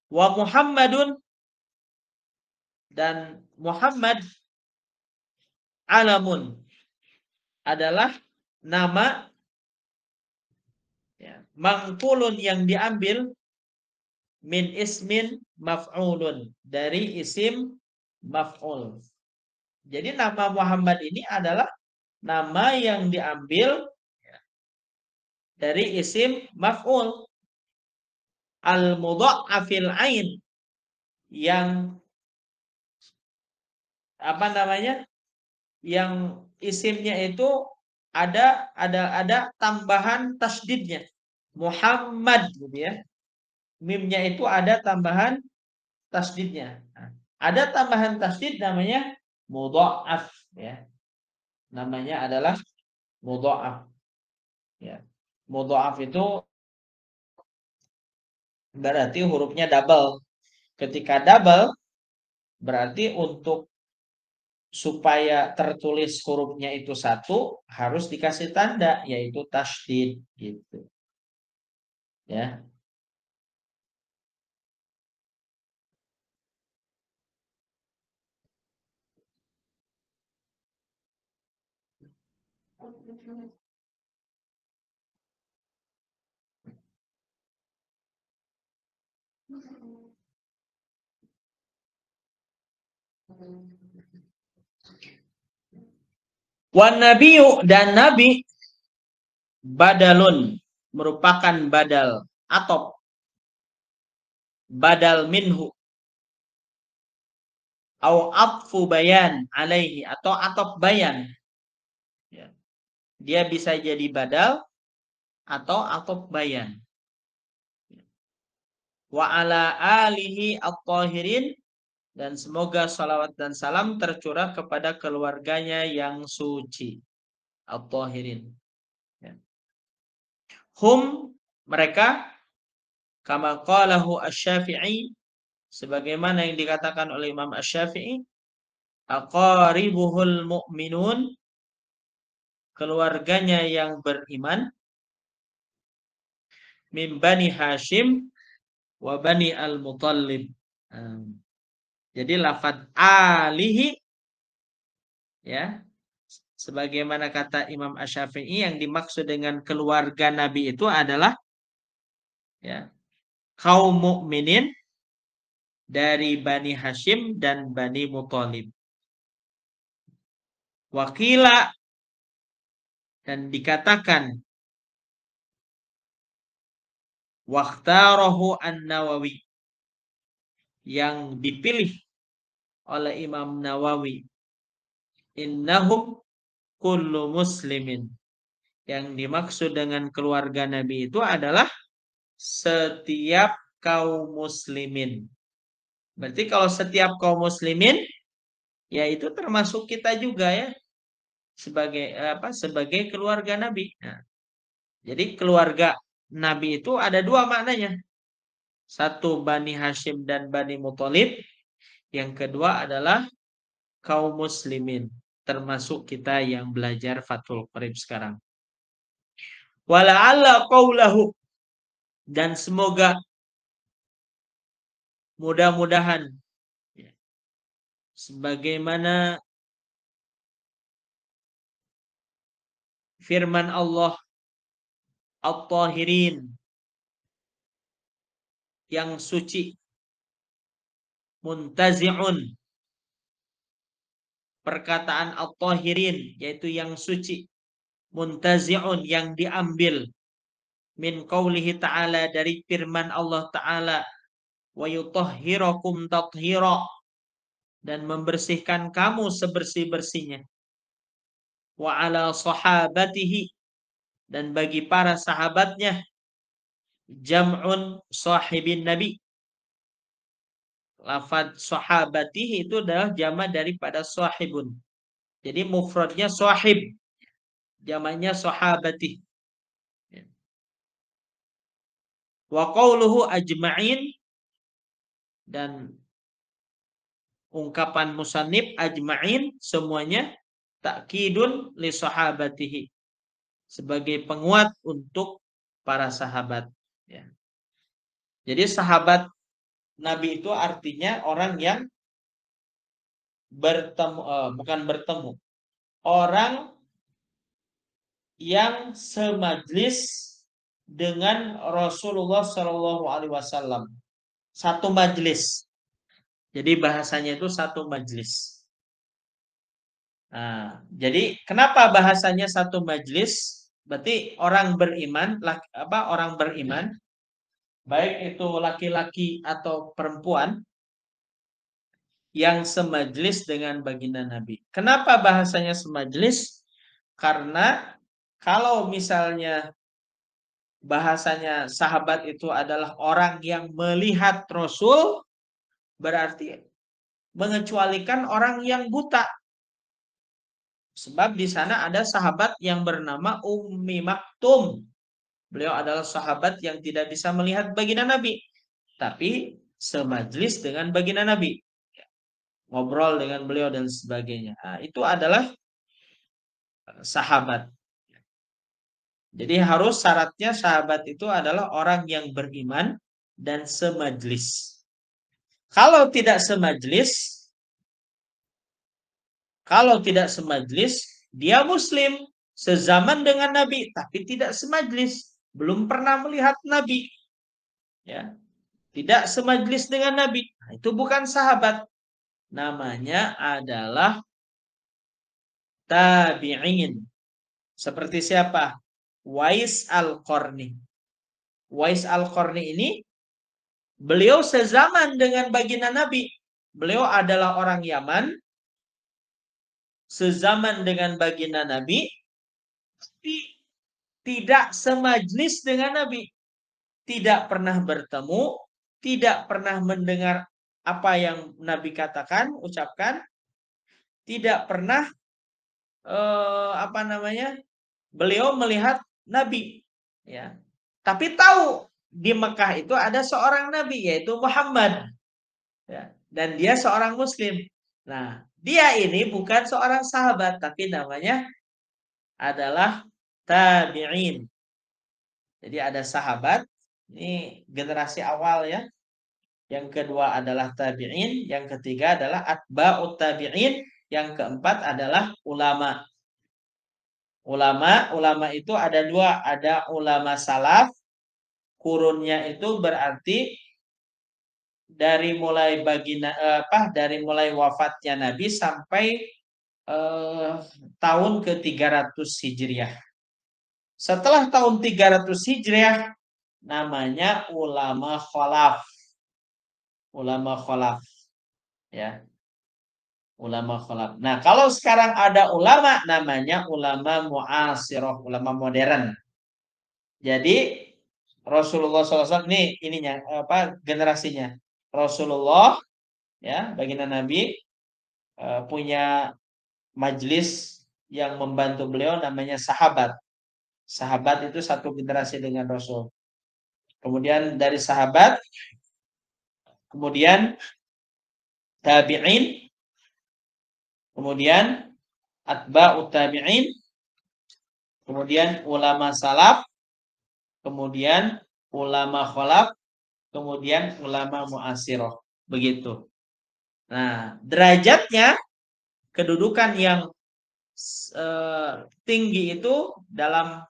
Wa Muhammadun, dan Muhammad alamun adalah nama, ya, mangkulun yang diambil min ismin maf'ulun, dari isim maf'ul. Jadi nama Muhammad ini adalah nama yang diambil dari isim maf'ul al-mudha'afil ain, yang apa namanya? Yang isimnya itu ada tambahan tasdidnya. Muhammad gitu ya. Mimnya itu ada tambahan tasdidnya. Nah, ada tambahan tasdid namanya mudha'af ya. Namanya adalah mudha'af ya. Mudha'af itu berarti hurufnya double. Ketika double berarti untuk supaya tertulis hurufnya itu satu harus dikasih tanda yaitu tasydid gitu. Ya. Wan nabiyyu, dan nabi badalun merupakan badal atau badal minhu au atfu bayan alaihi, atau atop bayan ya. Dia bisa jadi badal atau atop bayan. Wa ala alihi at-tahirin, dan semoga salawat dan salam tercurah kepada keluarganya yang suci at-tahirin ya. Hum, mereka, kama qalahu asy-Syafi'i, sebagaimana yang dikatakan oleh Imam Asy-Syafi'i, aqaribuhul mu'minun, keluarganya yang beriman, min bani Hashim wa bani al-Muttalib. Jadi lafaz alihi ya, sebagaimana kata Imam Asy-Syafi'i, yang dimaksud dengan keluarga Nabi itu adalah ya, kaum mukminin dari Bani Hashim dan Bani Muthalib. Wakila, dan dikatakan, wakhtarahu an-Nawawi, yang dipilih oleh Imam Nawawi, innahum kullu muslimin, yang dimaksud dengan keluarga Nabi itu adalah setiap kaum muslimin. Berarti kalau setiap kaum muslimin, ya itu termasuk kita juga ya, sebagai keluarga Nabi. Nah, jadi keluarga Nabi itu ada dua maknanya. Satu Bani Hashim dan Bani Muthalib, yang kedua adalah kaum muslimin, termasuk kita yang belajar Fathul Qorib sekarang. Wala'alla qawlahu, dan semoga mudah-mudahan sebagaimana firman Allah, at-tahirin, yang suci, muntazi'un, perkataan at-tahirin yaitu yang suci, muntazi'un yang diambil, min qaulihi ta'ala, dari firman Allah ta'ala, wa yutahhirakum tathira, dan membersihkan kamu sebersih-bersihnya, wa ala sahabatihi, dan bagi para sahabatnya, jam'un sahibin nabi, lafaz sahabatihi itu adalah jamak daripada sahibun. Jadi mufradnya sahib, jamaknya sahabati. Wa qauluhu ajma'in, dan ungkapan musannif ajma'in semuanya, takkidun li sahabatihi, sebagai penguat untuk para sahabat ya. Jadi sahabat Nabi itu artinya orang yang bertemu, bukan bertemu, orang yang semajlis dengan Rasulullah Shallallahu Alaihi Wasallam, satu majlis. Jadi bahasanya itu satu majlis. Nah, jadi kenapa bahasanya satu majlis? Berarti orang beriman, orang beriman, baik itu laki-laki atau perempuan, yang semajlis dengan baginda Nabi. Kenapa bahasanya semajlis? Karena kalau misalnya bahasanya sahabat itu adalah orang yang melihat Rasul, berarti mengecualikan orang yang buta. Sebab di sana ada sahabat yang bernama Ummi Maktum. Beliau adalah sahabat yang tidak bisa melihat baginda Nabi, tapi semajlis dengan baginda Nabi, ngobrol dengan beliau dan sebagainya. Nah, itu adalah sahabat. Jadi harus syaratnya sahabat itu adalah orang yang beriman dan semajlis. Kalau tidak semajlis, dia muslim, sezaman dengan Nabi, tapi tidak semajlis, belum pernah melihat Nabi. Ya. Tidak semajlis dengan Nabi. Nah, itu bukan sahabat. Namanya adalah tabi'in. Seperti siapa? Wais Al-Qarni. Wais Al-Qarni ini beliau sezaman dengan baginda Nabi. Beliau adalah orang Yaman, sezaman dengan baginda Nabi, tapi tidak semajlis dengan Nabi. Tidak pernah bertemu, tidak pernah mendengar apa yang Nabi katakan, ucapkan, tidak pernah beliau melihat Nabi, ya. Tapi tahu di Mekah itu ada seorang Nabi, yaitu Muhammad, ya. Dan dia seorang Muslim. Nah, dia ini bukan seorang sahabat, tapi namanya adalah tabi'in. Jadi ada sahabat, ini generasi awal ya. Yang kedua adalah tabi'in, yang ketiga adalah atba'ut tabi'in, yang keempat adalah ulama. Ulama itu ada dua, ada ulama salaf, kurunnya itu berarti dari mulai dari mulai wafatnya Nabi sampai tahun ke-300 Hijriah. Setelah tahun 300 Hijriah namanya ulama khalaf. Ulama khalaf. Ya. Ulama khalaf. Nah, kalau sekarang ada ulama namanya ulama mu'asirah, ulama modern. Jadi Rasulullah SAW ininya generasinya. Rasulullah ya, baginda Nabi punya majelis yang membantu beliau namanya sahabat. Sahabat itu satu generasi dengan Rasul. Kemudian dari sahabat, kemudian tabi'in, kemudian atba'ut tabi'in, kemudian ulama salaf, kemudian ulama khalaf, kemudian ulama mu'asirah. Begitu. Nah, derajatnya, kedudukan yang tinggi itu dalam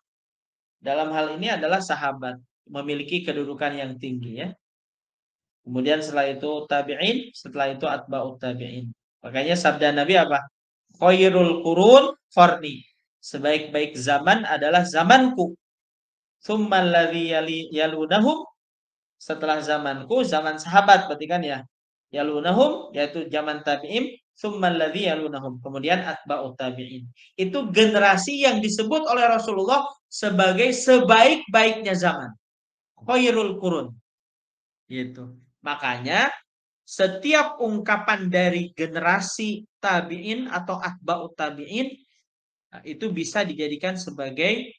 hal ini adalah sahabat, memiliki kedudukan yang tinggi ya. Kemudian setelah itu tabi'in, setelah itu atba'ut tabi'in. Makanya sabda Nabi apa? Khairul qurun qarni. Sebaik-baik zaman adalah zamanku. Tsummal ladzi yalunahum, setelah zamanku, zaman sahabat berarti kan ya. Yalunahum yaitu zaman tabi'in, tsummal ladzi yalunahum. Kemudian atba'ut tabi'in. Itu generasi yang disebut oleh Rasulullah sebagai sebaik-baiknya zaman. Khairul qurun. Gitu. Makanya setiap ungkapan dari generasi tabi'in atau atba'ut tabi'in itu bisa dijadikan sebagai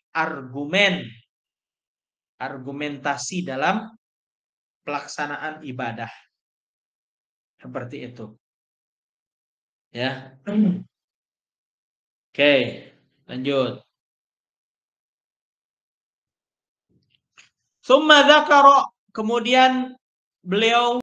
argumentasi dalam pelaksanaan ibadah. Seperti itu. Ya. Oke, lanjut. Summa dzakara, kemudian beliau